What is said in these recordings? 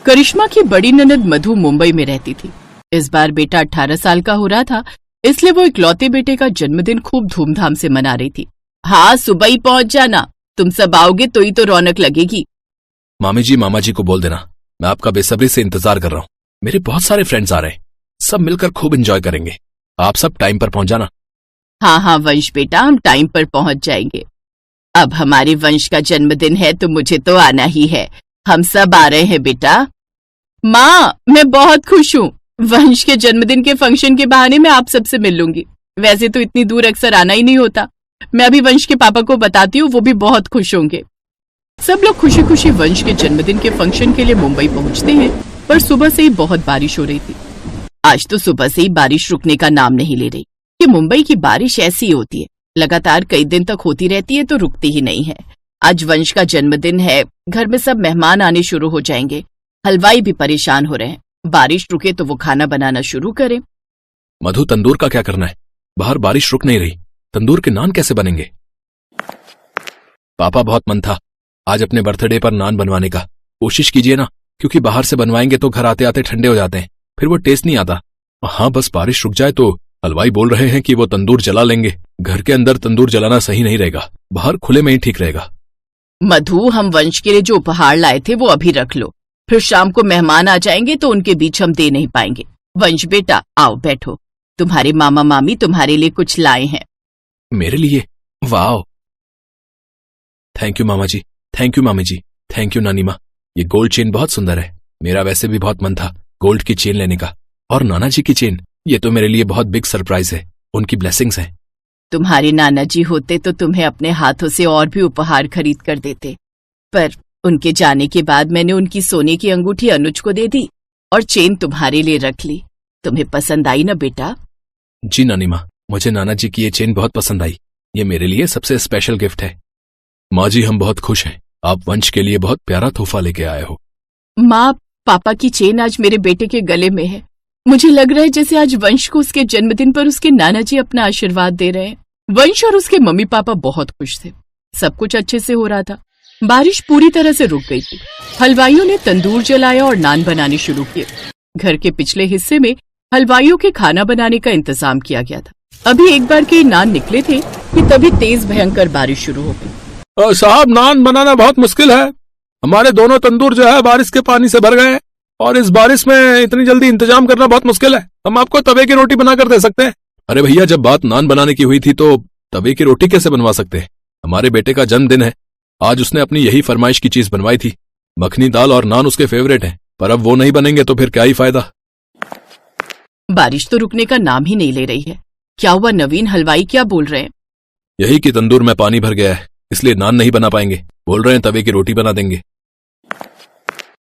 करिश्मा की बड़ी ननद मधु मुंबई में रहती थी। इस बार बेटा 18 साल का हो रहा था, इसलिए वो इकलौते बेटे का जन्मदिन खूब धूमधाम से मना रही थी। हाँ, सुबह ही पहुंच जाना, तुम सब आओगे तो ही तो रौनक लगेगी। मामी जी मामा जी को बोल देना, मैं आपका बेसब्री से इंतजार कर रहा हूँ। मेरे बहुत सारे फ्रेंड्स आ रहे हैं, सब मिलकर खूब एंजॉय करेंगे। आप सब टाइम पर पहुंच जाना। हाँ हाँ वंश बेटा, हम टाइम पर पहुंच जाएंगे। अब हमारे वंश का जन्मदिन है तो मुझे तो आना ही है। हम सब आ रहे हैं बेटा। माँ, मैं बहुत खुश हूँ। वंश के जन्मदिन के फंक्शन के बहाने मैं आप सबसे मिल लूंगी। वैसे तो इतनी दूर अक्सर आना ही नहीं होता। मैं अभी वंश के पापा को बताती हूँ, वो भी बहुत खुश होंगे। सब लोग खुशी खुशी वंश के जन्मदिन के फंक्शन के लिए मुंबई पहुंचते हैं, पर सुबह से ही बहुत बारिश हो रही थी। आज तो सुबह से ही बारिश रुकने का नाम नहीं ले रही। कि मुंबई की बारिश ऐसी होती है, लगातार कई दिन तक होती रहती है तो रुकती ही नहीं है। आज वंश का जन्मदिन है, घर में सब मेहमान आने शुरू हो जाएंगे। हलवाई भी परेशान हो रहे हैं, बारिश रुके तो वो खाना बनाना शुरू करें। मधु, तंदूर का क्या करना है? बाहर बारिश रुक नहीं रही, तंदूर के नान कैसे बनेंगे? पापा, बहुत मन था आज अपने बर्थडे पर नान बनवाने का। कोशिश कीजिए ना, क्योंकि बाहर से बनवाएंगे तो घर आते आते ठंडे हो जाते हैं, फिर वो टेस्ट नहीं आता। हाँ, बस बारिश रुक जाए तो। हलवाई बोल रहे हैं कि वो तंदूर जला लेंगे। घर के अंदर तंदूर जलाना सही नहीं रहेगा, बाहर खुले में ही ठीक रहेगा। मधु, हम वंश के लिए जो उपहार लाए थे वो अभी रख लो, फिर शाम को मेहमान आ जाएंगे तो उनके बीच हम दे नहीं पाएंगे। वंश बेटा, आओ बैठो, तुम्हारे मामा मामी तुम्हारे लिए कुछ लाए हैं। मेरे लिए? वाह, थैंक यू मामा जी, थैंक यू मामी जी, थैंक यू नानी माँ। ये गोल्ड चेन बहुत सुंदर है। मेरा वैसे भी बहुत मन था गोल्ड की चेन लेने का। और नाना जी की चेन, ये तो मेरे लिए बहुत बिग सरप्राइज है। उनकी ब्लेसिंग्स हैं। तुम्हारे नाना जी होते तो तुम्हें अपने हाथों से और भी उपहार खरीद कर देते, पर उनके जाने के बाद मैंने उनकी सोने की अंगूठी अनुज को दे दी और चेन तुम्हारे लिए रख ली। तुम्हें पसंद आई ना बेटा? जी नानी माँ, मुझे नाना जी की ये चेन बहुत पसंद आई। ये मेरे लिए सबसे स्पेशल गिफ्ट है। माँ जी, हम बहुत खुश हैं, आप वंश के लिए बहुत प्यारा तोहफा लेके आए हो। माँ, पापा की चेन आज मेरे बेटे के गले में है। मुझे लग रहा है जैसे आज वंश को उसके जन्मदिन पर उसके नाना जी अपना आशीर्वाद दे रहे हैं। वंश और उसके मम्मी पापा बहुत खुश थे। सब कुछ अच्छे से हो रहा था। बारिश पूरी तरह से रुक गई थी। हलवाइयों ने तंदूर जलाया और नान बनाने शुरू किए। घर के पिछले हिस्से में हलवाइयों के खाना बनाने का इंतजाम किया गया था। अभी एक बार के नान निकले थे कि तभी तेज भयंकर बारिश शुरू हो गई। साहब, नान बनाना बहुत मुश्किल है। हमारे दोनों तंदूर जो है बारिश के पानी से भर गए हैं, और इस बारिश में इतनी जल्दी इंतजाम करना बहुत मुश्किल है। हम आपको तवे की रोटी बनाकर दे सकते हैं। अरे भैया, जब बात नान बनाने की हुई थी तो तवे की रोटी कैसे बनवा सकते हैं? हमारे बेटे का जन्मदिन है, आज उसने अपनी यही फरमाइश की चीज बनवाई थी। मखनी दाल और नान उसके फेवरेट हैं, पर अब वो नहीं बनेंगे तो फिर क्या ही फायदा। बारिश तो रुकने का नाम ही नहीं ले रही है। क्या हुआ नवीन, हलवाई क्या बोल रहे हैं? यही कि तंदूर में पानी भर गया है, इसलिए नान नहीं बना पाएंगे। बोल रहे हैं तवे की रोटी बना देंगे।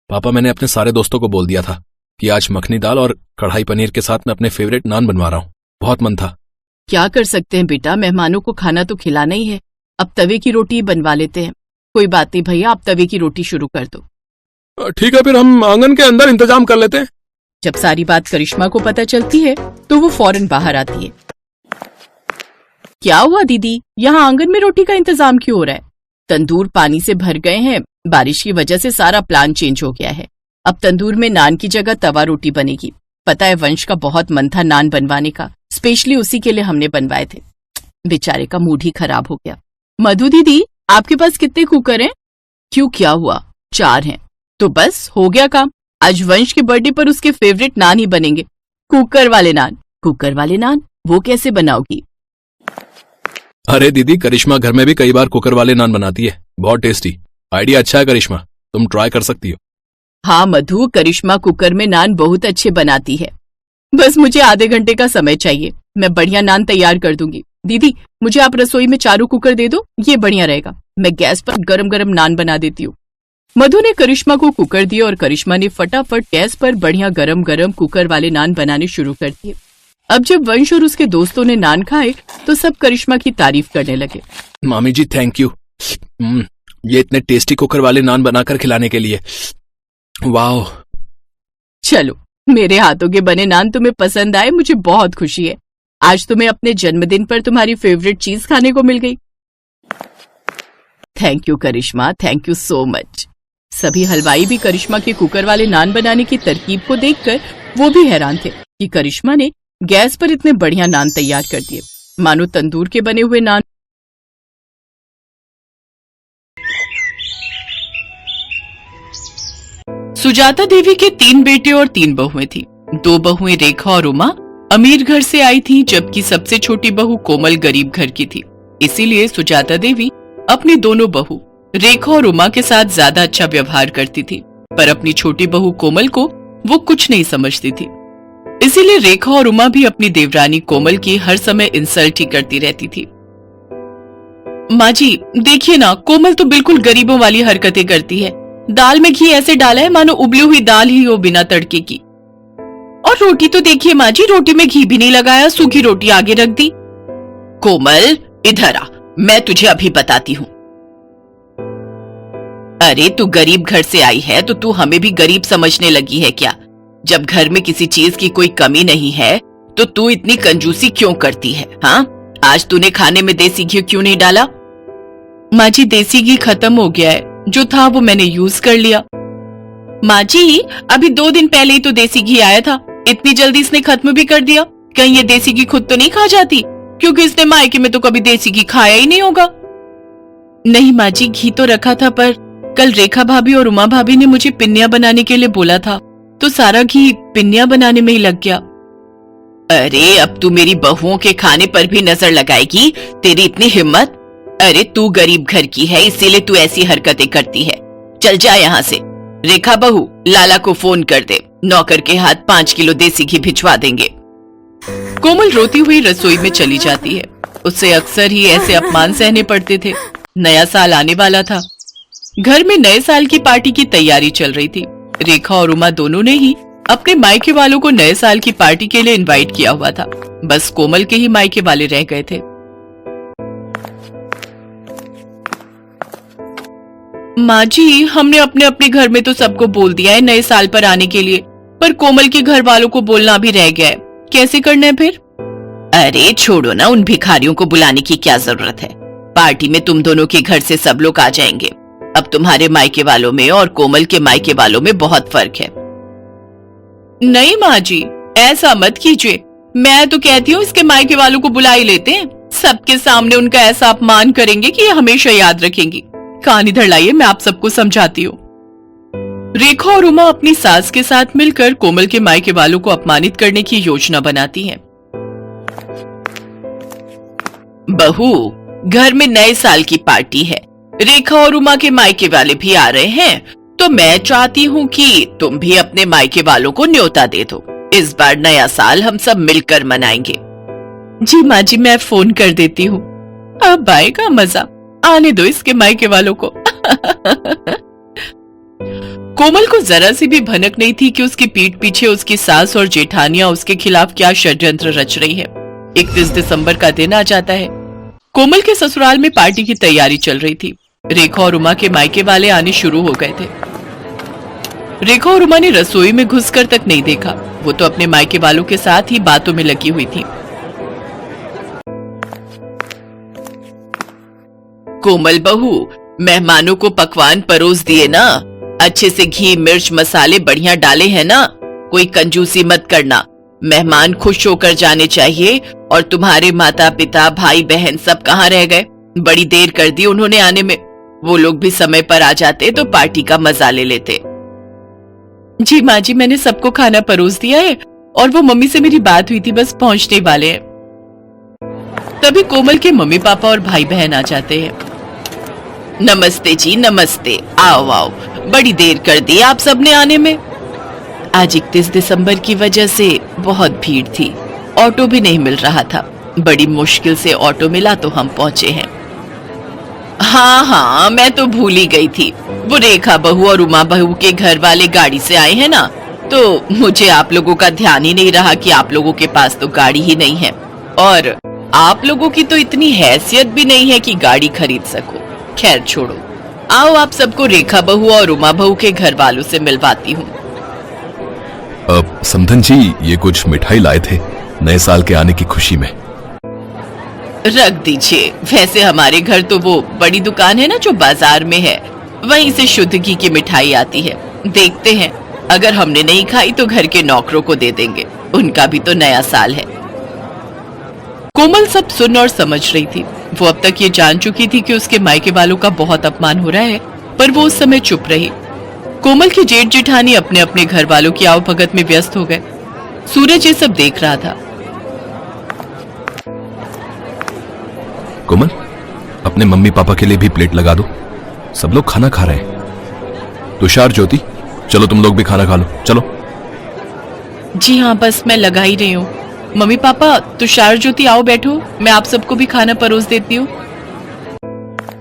पापा, मैंने अपने सारे दोस्तों को बोल दिया था कि आज मखनी दाल और कढ़ाई पनीर के साथ मैं अपने फेवरेट नान बनवा रहा हूँ। बहुत मन था। क्या कर सकते हैं बेटा, मेहमानों को खाना तो खिलाना ही है। अब तवे की रोटी बनवा लेते हैं। कोई बात नहीं भैया, आप तवे की रोटी शुरू कर दो। ठीक है, फिर हम आंगन के अंदर इंतजाम कर लेते हैं। जब सारी बात करिश्मा को पता चलती है तो वो फौरन बाहर आती है। क्या हुआ दीदी, यहाँ आंगन में रोटी का इंतजाम क्यों हो रहा है? तंदूर पानी से भर गए हैं, बारिश की वजह से सारा प्लान चेंज हो गया है। अब तंदूर में नान की जगह तवा रोटी बनेगी। पता है, वंश का बहुत मन था नान बनवाने का, स्पेशली उसी के लिए हमने बनवाए थे। बेचारे का मूड ही खराब हो गया। मधु दीदी, आपके पास कितने कुकर हैं? क्यों, क्या हुआ? 4 हैं। तो बस हो गया काम। आज वंश के बर्थडे पर उसके फेवरेट नान ही बनेंगे, कुकर वाले नान। कुकर वाले नान वो कैसे बनाओगी? अरे दीदी, करिश्मा घर में भी कई बार कुकर वाले नान बनाती है, बहुत टेस्टी। आइडिया अच्छा है करिश्मा, तुम ट्राई कर सकती हो। हाँ मधु, करिश्मा कुकर में नान बहुत अच्छे बनाती है। बस मुझे आधे घंटे का समय चाहिए, मैं बढ़िया नान तैयार कर दूंगी। दीदी, मुझे आप रसोई में चारों कुकर दे दो, ये बढ़िया रहेगा। मैं गैस पर गरम गरम नान बना देती हूँ। मधु ने करिश्मा को कुकर दिया और करिश्मा ने फटाफट गैस पर बढ़िया गरम गरम कुकर वाले नान बनाने शुरू कर दिए। अब जब वंश और उसके दोस्तों ने नान खाए तो सब करिश्मा की तारीफ करने लगे। मामी जी, थैंक यू, ये इतने टेस्टी कुकर वाले नान बनाकर खिलाने के लिए। वाह। चलो, मेरे हाथों के बने नान तुम्हें पसंद आए, मुझे बहुत खुशी है। आज तुम्हें अपने जन्मदिन पर तुम्हारी फेवरेट चीज खाने को मिल गई। Thank you Karishma, thank you so much. सभी हलवाई भी करिश्मा के कुकर वाले नान बनाने की तरकीब को देखकर वो भी हैरान थे कि करिश्मा ने गैस पर इतने बढ़िया नान तैयार कर दिए, मानो तंदूर के बने हुए नान। सुजाता देवी के 3 बेटे और 3 बहुएं थी। 2 बहुएं रेखा और उमा अमीर घर से आई थीं, जबकि सबसे छोटी बहू कोमल गरीब घर की थी। इसीलिए सुजाता देवी अपनी दोनों बहू रेखा और उमा के साथ ज्यादा अच्छा व्यवहार करती थी, पर अपनी छोटी बहू कोमल को वो कुछ नहीं समझती थी। इसीलिए रेखा और उमा भी अपनी देवरानी कोमल की हर समय इंसल्ट ही करती रहती थी। माँ जी देखिए ना, कोमल तो बिल्कुल गरीबों वाली हरकतें करती है। दाल में घी ऐसे डाला है मानो उबली हुई दाल ही हो बिना तड़के की। और रोटी तो देखिए माँ जी, रोटी में घी भी नहीं लगाया, सूखी रोटी आगे रख दी। कोमल इधर आ, मैं तुझे अभी बताती हूँ। अरे तू गरीब घर से आई है तो तू हमें भी गरीब समझने लगी है क्या? जब घर में किसी चीज की कोई कमी नहीं है तो तू इतनी कंजूसी क्यों करती है? हाँ, आज तूने खाने में देसी घी क्यों नहीं डाला? माँ जी देसी घी खत्म हो गया है, जो था वो मैंने यूज कर लिया। माँ जी अभी 2 दिन पहले ही तो देसी घी आया था, इतनी जल्दी इसने खत्म भी कर दिया। कहीं ये देसी घी खुद तो नहीं खा जाती, क्योंकि इसने मायके में तो कभी देसी घी खाया ही नहीं होगा। नहीं माँ जी, घी तो रखा था, पर कल रेखा भाभी और उमा भाभी ने मुझे पिन्नियां बनाने के लिए बोला था, तो सारा घी पिन्नियां बनाने में ही लग गया। अरे अब तू मेरी बहुओं के खाने पर भी नजर लगाएगी? तेरी इतनी हिम्मत? अरे तू गरीब घर की है, इसीलिए तू ऐसी हरकतें करती है। चल जा यहाँ से। रेखा बहू, लाला को फोन कर दे, नौकर के हाथ 5 किलो देसी घी भिजवा देंगे। कोमल रोती हुई रसोई में चली जाती है। उससे अक्सर ही ऐसे अपमान सहने पड़ते थे। नया साल आने वाला था। घर में नए साल की पार्टी की तैयारी चल रही थी। रेखा और उमा दोनों ने ही अपने मायके वालों को नए साल की पार्टी के लिए इनवाइट किया हुआ था। बस कोमल के ही मायके वाले रह गए थे। माँ जी हमने अपने अपने घर में तो सबको बोल दिया है नए साल पर आने के लिए, पर कोमल के घर वालों को बोलना भी रह गया है। कैसे करना है फिर? अरे छोड़ो ना, उन भिखारियों को बुलाने की क्या जरूरत है। पार्टी में तुम दोनों के घर से सब लोग आ जाएंगे। अब तुम्हारे मायके वालों में और कोमल के मायके वालों में बहुत फर्क है। नहीं माँ जी ऐसा मत कीजिए, मैं तो कहती हूँ इसके मायके वालों को बुला ही लेते हैं। सबके सामने उनका ऐसा अपमान करेंगे कि ये हमेशा याद रखेंगी। कान इधर लाइए, मैं आप सबको समझाती हूँ। रेखा और उमा अपनी सास के साथ मिलकर कोमल के मायके वालों को अपमानित करने की योजना बनाती हैं। बहू, घर में नए साल की पार्टी है, रेखा और उमा के मायके वाले भी आ रहे हैं, तो मैं चाहती हूँ कि तुम भी अपने मायके वालों को न्योता दे दो। इस बार नया साल हम सब मिलकर मनाएंगे। जी माँ जी, मैं फोन कर देती हूँ। अब आएगा मजा, आने दो इसके मायके वालों को। कोमल को जरा सी भी भनक नहीं थी कि उसकी पीठ पीछे उसकी सास और जेठानियां उसके खिलाफ क्या षड्यंत्र रच रही है। 31 दिसंबर का दिन आ जाता है। कोमल के ससुराल में पार्टी की तैयारी चल रही थी। रेखा और उमा के मायके वाले आने शुरू हो गए थे। रेखा और उमा ने रसोई में घुसकर तक नहीं देखा, वो तो अपने मायके वालों के साथ ही बातों में लगी हुई थी। कोमल बहू, मेहमानों को पकवान परोस दिए ना? अच्छे से घी मिर्च मसाले बढ़िया डाले हैं ना? कोई कंजूसी मत करना। मेहमान खुश होकर जाने चाहिए। और तुम्हारे माता पिता भाई बहन सब कहाँ रह गए? बड़ी देर कर दी उन्होंने आने में। वो लोग भी समय पर आ जाते तो पार्टी का मजा ले लेते। जी माँ जी, मैंने सबको खाना परोस दिया है और वो मम्मी से मेरी बात हुई थी, बस पहुंचने वाले हैं। तभी कोमल के मम्मी पापा और भाई बहन आ जाते हैं। नमस्ते जी, नमस्ते। आओ आओ, बड़ी देर कर दी आप सबने आने में। आज 31 दिसंबर की वजह से बहुत भीड़ थी, ऑटो भी नहीं मिल रहा था। बड़ी मुश्किल से ऑटो मिला तो हम पहुंचे हैं। हाँ, मैं तो भूल ही गई थी। वो रेखा बहू और उमा बहू के घर वाले गाड़ी से आए हैं ना, तो मुझे आप लोगों का ध्यान ही नहीं रहा कि आप लोगों के पास तो गाड़ी ही नहीं है, और आप लोगों की तो इतनी हैसियत भी नहीं है कि गाड़ी खरीद सको। खैर छोड़ो, आओ आप सबको रेखा बहू और उमा बहू के घर वालों से मिलवाती हूँ। अब समधन जी, ये कुछ मिठाई लाए थे नए साल के आने की खुशी में। रख दीजिए। वैसे हमारे घर तो वो बड़ी दुकान है ना जो बाजार में है, वहीं से शुद्ध घी की मिठाई आती है। देखते हैं, अगर हमने नहीं खाई तो घर के नौकरों को दे देंगे, उनका भी तो नया साल है। कोमल सब सुन और समझ रही थी। वो अब तक ये जान चुकी थी कि उसके मायके वालों का बहुत अपमान हो रहा है, पर वो उस समय चुप रही। कोमल की जेठ जेठानी अपने अपने घर वालों की आवभगत में व्यस्त हो गए। सूरज ये सब देख रहा था। कोमल, अपने मम्मी पापा के लिए भी प्लेट लगा दो, सब लोग खाना खा रहे हैं। तुषार, ज्योति, चलो तुम लोग भी खाना खा लो, चलो। जी हाँ, बस मैं लगा ही रही हूँ। मम्मी पापा, तुषार, ज्योति, आओ बैठो, मैं आप सबको भी खाना परोस देती हूँ।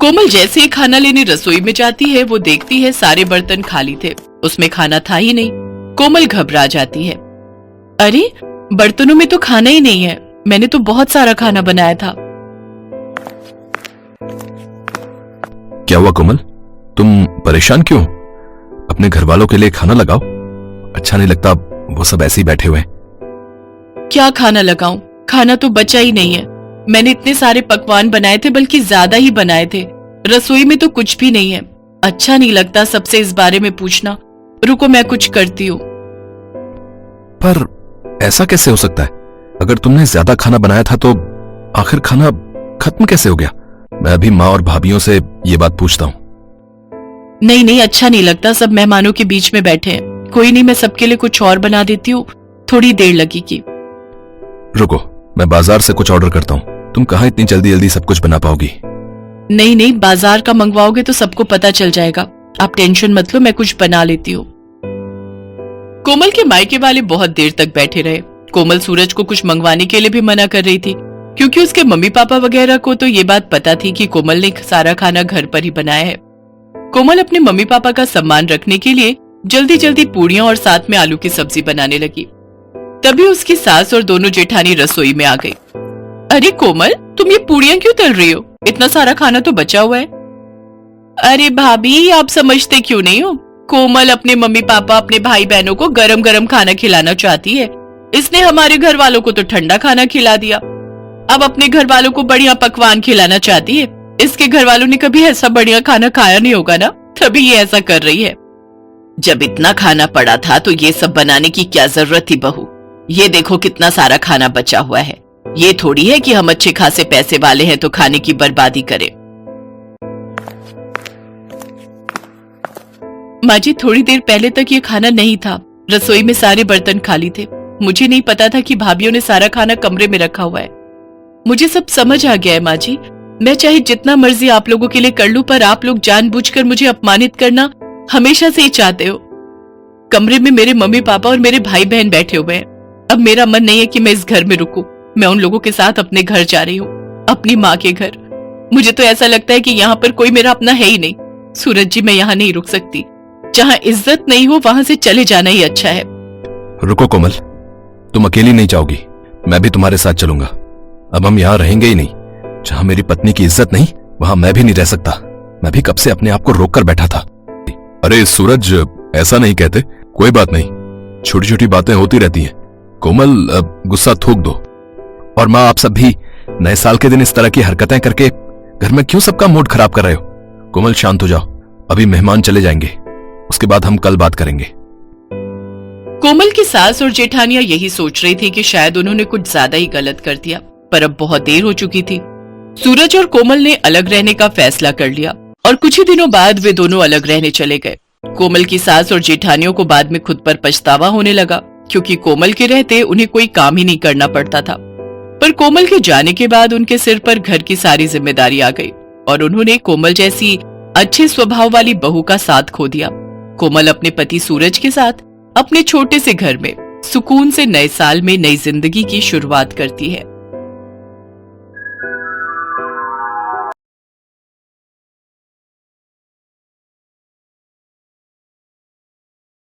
कोमल जैसे ही खाना लेने रसोई में जाती है, वो देखती है सारे बर्तन खाली थे, उसमें खाना था ही नहीं। कोमल घबरा जाती है। अरे, बर्तनों में तो खाना ही नहीं है, मैंने तो बहुत सारा खाना बनाया था। क्या हुआ कोमल, तुम परेशान क्यों? अपने घर वालों के लिए खाना लगाओ। अच्छा नहीं लगता वो सब ऐसे ही बैठे हुए हैं। क्या खाना लगाऊं? खाना तो बचा ही नहीं है। मैंने इतने सारे पकवान बनाए थे, बल्कि ज्यादा ही बनाए थे। रसोई में तो कुछ भी नहीं है। अच्छा नहीं लगता सबसे इस बारे में पूछना। रुको, मैं कुछ करती हूँ। पर ऐसा कैसे हो सकता है? अगर तुमने ज्यादा खाना बनाया था तो आखिर खाना खत्म कैसे हो गया? मैं अभी माँ और भाभीियों से ये बात पूछता हूँ। नहीं नहीं, अच्छा नहीं लगता, सब मेहमानों के बीच में बैठे हैं। कोई नहीं, मैं सबके लिए कुछ और बना देती हूँ, थोड़ी देर लगेगी। रुको, मैं बाजार से कुछ ऑर्डर करता हूँ। तुम कहाँ इतनी जल्दी जल्दी सब कुछ बना पाओगी? नहीं नहीं, बाजार का मंगवाओगे तो सबको पता चल जाएगा। आप टेंशन मत लो, मैं कुछ बना लेती हूँ। कोमल के मायके वाले बहुत देर तक बैठे रहे। कोमल सूरज को कुछ मंगवाने के लिए भी मना कर रही थी, क्योंकि उसके मम्मी पापा वगैरह को तो ये बात पता थी कि कोमल ने सारा खाना घर पर ही बनाया है। कोमल अपने मम्मी पापा का सम्मान रखने के लिए जल्दी जल्दी पूड़ियां और साथ में आलू की सब्जी बनाने लगी। तभी उसकी सास और दोनों जेठानी रसोई में आ गई। अरे कोमल, तुम ये पूड़ियां क्यों तल रही हो? इतना सारा खाना तो बचा हुआ है। अरे भाभी, आप समझते क्यों नहीं हो? कोमल अपने मम्मी पापा, अपने भाई बहनों को गरम गरम खाना खिलाना चाहती है। इसने हमारे घर वालों को तो ठंडा खाना खिला दिया, अब अपने घर वालों को बढ़िया पकवान खिलाना चाहती है। इसके घर वालों ने कभी ऐसा बढ़िया खाना खाया नहीं होगा ना, तभी ये ऐसा कर रही है। जब इतना खाना पड़ा था तो ये सब बनाने की क्या जरूरत थी बहू? ये देखो कितना सारा खाना बचा हुआ है। ये थोड़ी है कि हम अच्छे खासे पैसे वाले हैं तो खाने की बर्बादी करें। माँ जी, थोड़ी देर पहले तक ये खाना नहीं था। रसोई में सारे बर्तन खाली थे। मुझे नहीं पता था कि भाभीियों ने सारा खाना कमरे में रखा हुआ है। मुझे सब समझ आ गया है माँ जी। मैं चाहे जितना मर्जी आप लोगों के लिए कर लूं, पर आप लोग जानबूझकर मुझे अपमानित करना हमेशा से ही चाहते हो। कमरे में मेरे मम्मी पापा और मेरे भाई बहन बैठे हुए हैं। अब मेरा मन नहीं है कि मैं इस घर में रुकूं। मैं उन लोगों के साथ अपने घर जा रही हूँ, अपनी माँ के घर। मुझे तो ऐसा लगता है कि यहाँ पर कोई मेरा अपना है ही नहीं। सूरज जी, मैं यहाँ नहीं रुक सकती। जहाँ इज्जत नहीं हो वहां से चले जाना ही अच्छा है। रुको कोमल, तुम अकेली नहीं जाओगी, मैं भी तुम्हारे साथ चलूंगा। अब हम यहाँ रहेंगे ही नहीं। जहाँ मेरी पत्नी की इज्जत नहीं, वहां मैं भी नहीं रह सकता। मैं भी कब से अपने आप को रोक कर बैठा था। अरे सूरज, ऐसा नहीं कहते। कोई बात नहीं, छोटी छोटी बातें होती रहती हैं। कोमल, गुस्सा थूक दो। और माँ, आप सब भी नए साल के दिन इस तरह की हरकतें करके घर में क्यों सबका मूड खराब कर रहे हो? कोमल, शांत हो जाओ, अभी मेहमान चले जाएंगे, उसके बाद हम कल बात करेंगे। कोमल की सास और जेठानियां यही सोच रही थी कि शायद उन्होंने कुछ ज्यादा ही गलत कर दिया, पर अब बहुत देर हो चुकी थी। सूरज और कोमल ने अलग रहने का फैसला कर लिया और कुछ ही दिनों बाद वे दोनों अलग रहने चले गए। कोमल की सास और जेठानियों को बाद में खुद पर पछतावा होने लगा, क्योंकि कोमल के रहते उन्हें कोई काम ही नहीं करना पड़ता था। पर कोमल के जाने के बाद उनके सिर पर घर की सारी जिम्मेदारी आ गई और उन्होंने कोमल जैसी अच्छे स्वभाव वाली बहू का साथ खो दिया। कोमल अपने पति सूरज के साथ अपने छोटे से घर में सुकून से नए साल में नई जिंदगी की शुरुआत करती है।